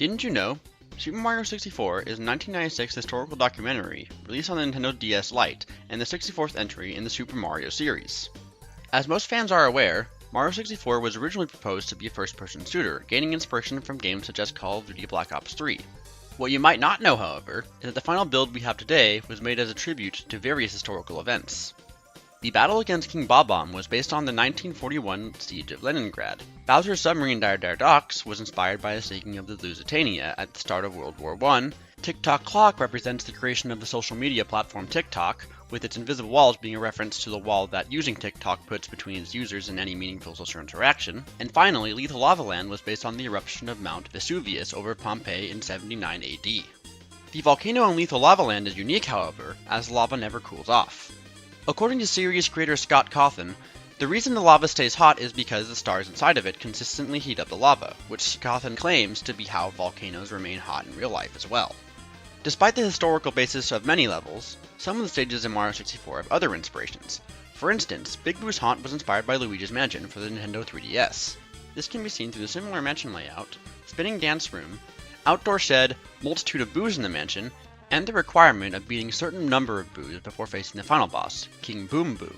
Didn't you know? Super Mario 64 is a 1996 historical documentary released on the Nintendo DS Lite and the 64th entry in the Super Mario series. As most fans are aware, Mario 64 was originally proposed to be a first-person shooter, gaining inspiration from games such as Call of Duty Black Ops 3. What you might not know, however, is that the final build we have today was made as a tribute to various historical events. The battle against King Bob-Omb was based on the 1941 siege of Leningrad. Bowser's submarine Dar Docks was inspired by the sinking of the Lusitania at the start of World War I. Tick-Tock Clock represents the creation of the social media platform TikTok, with its invisible walls being a reference to the wall that using TikTok puts between its users and any meaningful social interaction. And finally, Lethal Lava Land was based on the eruption of Mount Vesuvius over Pompeii in 79 AD. The volcano in Lethal Lava Land is unique, however, as lava never cools off. According to series creator Scott Cawthon, the reason the lava stays hot is because the stars inside of it consistently heat up the lava, which Cawthon claims to be how volcanoes remain hot in real life as well. Despite the historical basis of many levels, some of the stages in Mario 64 have other inspirations. For instance, Big Boo's Haunt was inspired by Luigi's Mansion for the Nintendo 3DS. This can be seen through the similar mansion layout, spinning dance room, outdoor shed, multitude of boos in the mansion, and the requirement of beating a certain number of boos before facing the final boss, King Boom Boo.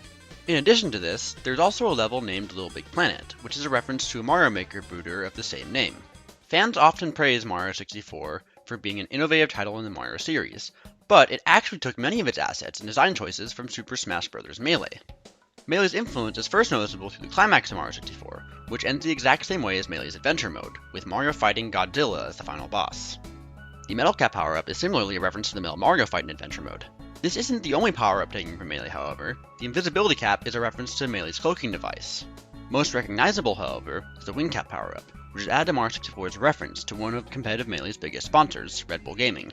In addition to this, there's also a level named Little Big Planet, which is a reference to a Mario Maker booter of the same name. Fans often praise Mario 64 for being an innovative title in the Mario series, but it actually took many of its assets and design choices from Super Smash Bros. Melee. Melee's influence is first noticeable through the climax of Mario 64, which ends the exact same way as Melee's adventure mode, with Mario fighting Godzilla as the final boss. The Metal Cap power-up is similarly a reference to the Metal Mario fight in adventure mode. This isn't the only power-up taken from Melee, however. The Invisibility Cap is a reference to Melee's cloaking device. Most recognizable, however, is the Wing Cap power-up, which is added to Mario 64's reference to one of competitive Melee's biggest sponsors, Red Bull Gaming.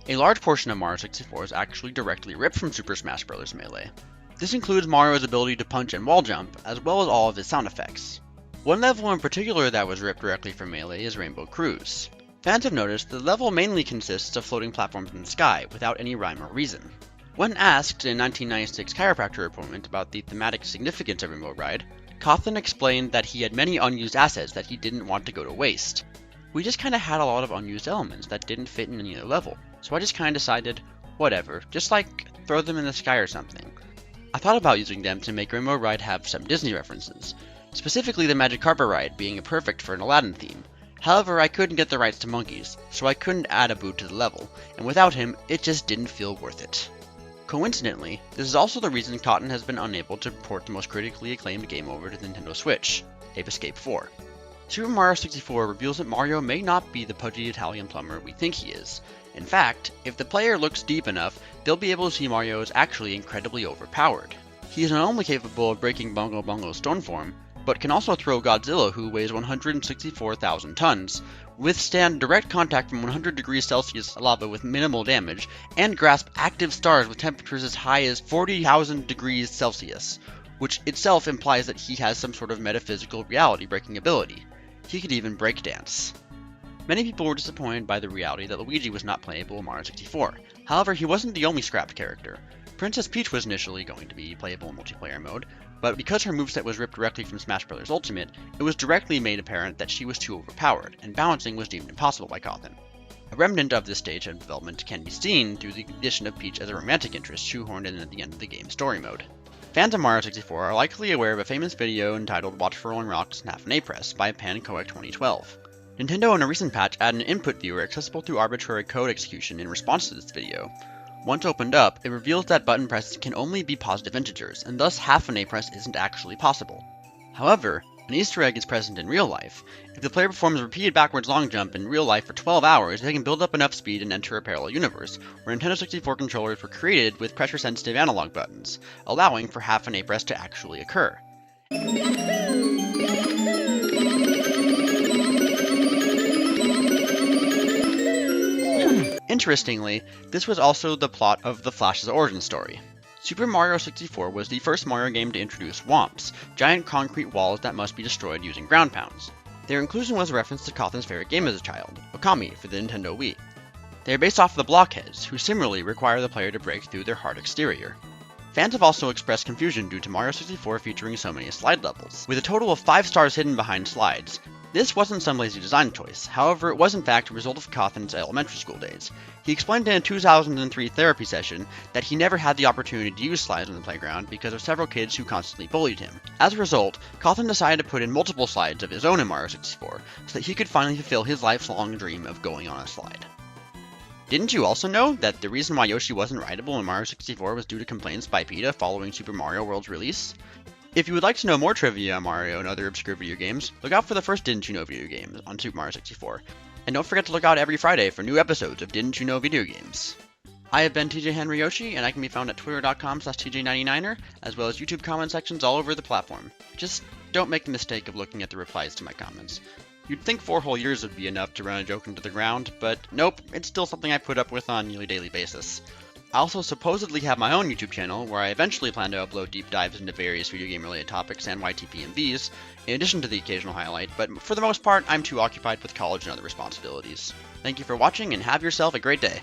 A large portion of Mario 64 is actually directly ripped from Super Smash Bros. Melee. This includes Mario's ability to punch and wall jump, as well as all of his sound effects. One level in particular that was ripped directly from Melee is Rainbow Cruise. Fans have noticed the level mainly consists of floating platforms in the sky, without any rhyme or reason. When asked in a 1996 chiropractor appointment about the thematic significance of Rainbow Ride, Cawthon explained that he had many unused assets that he didn't want to go to waste. We just kinda had a lot of unused elements that didn't fit in any other level, so I just kinda decided, whatever, just throw them in the sky or something. I thought about using them to make Rainbow Ride have some Disney references, specifically the Magic Carpet Ride being perfect for an Aladdin theme. However, I couldn't get the rights to monkeys, so I couldn't add a Boo to the level, and without him, it just didn't feel worth it. Coincidentally, this is also the reason Cawthon has been unable to port the most critically acclaimed game over to the Nintendo Switch, Ape Escape 4. Super Mario 64 reveals that Mario may not be the pudgy Italian plumber we think he is. In fact, if the player looks deep enough, they'll be able to see Mario is actually incredibly overpowered. He is not only capable of breaking Bongo Bongo's stone form, but can also throw Godzilla, who weighs 164,000 tons, withstand direct contact from 100 degrees Celsius lava with minimal damage, and grasp active stars with temperatures as high as 40,000 degrees Celsius, which itself implies that he has some sort of metaphysical reality-breaking ability. He could even breakdance. Many people were disappointed by the reality that Luigi was not playable in Mario 64. However, he wasn't the only scrapped character. Princess Peach was initially going to be playable in multiplayer mode, but because her moveset was ripped directly from Smash Bros. Ultimate, it was directly made apparent that she was too overpowered, and balancing was deemed impossible by Cawthon. A remnant of this stage of development can be seen through the addition of Peach as a romantic interest shoehorned in at the end of the game's story mode. Fans of Mario 64 are likely aware of a famous video entitled Watch for Rolling Rocks and Half an A-Press by Pancoic 2012. Nintendo in a recent patch added an input viewer accessible through arbitrary code execution in response to this video. Once opened up, it reveals that button presses can only be positive integers, and thus half an A-press isn't actually possible. However, an Easter egg is present in real life. If the player performs a repeated backwards long jump in real life for 12 hours, they can build up enough speed and enter a parallel universe, where Nintendo 64 controllers were created with pressure-sensitive analog buttons, allowing for half an A-press to actually occur. Interestingly, this was also the plot of the Flash's origin story. Super Mario 64 was the first Mario game to introduce whomps, giant concrete walls that must be destroyed using ground pounds. Their inclusion was a reference to Cawthon's favorite game as a child, Okami, for the Nintendo Wii. They are based off of the blockheads, who similarly require the player to break through their hard exterior. Fans have also expressed confusion due to Mario 64 featuring so many slide levels. With a total of 5 stars hidden behind slides, This wasn't some lazy design choice, however it was in fact a result of Cawthon's elementary school days. He explained in a 2003 therapy session that he never had the opportunity to use slides on the playground because of several kids who constantly bullied him. As a result, Cawthon decided to put in multiple slides of his own in Mario 64, so that he could finally fulfill his lifelong dream of going on a slide. Didn't you also know that the reason why Yoshi wasn't rideable in Mario 64 was due to complaints by PETA following Super Mario World's release? If you would like to know more trivia on Mario and other obscure video games, look out for the first Didn't You Know video games on Super Mario 64. And don't forget to look out every Friday for new episodes of Didn't You Know video games. I have been TJ Henry Yoshi, and I can be found at twitter.com/TJ99er, as well as YouTube comment sections all over the platform. Just don't make the mistake of looking at the replies to my comments. You'd think 4 whole years would be enough to run a joke into the ground, but nope, it's still something I put up with on a nearly daily basis. I also supposedly have my own YouTube channel, where I eventually plan to upload deep dives into various video game related topics and YTPMVs, in addition to the occasional highlight, but for the most part, I'm too occupied with college and other responsibilities. Thank you for watching, and have yourself a great day.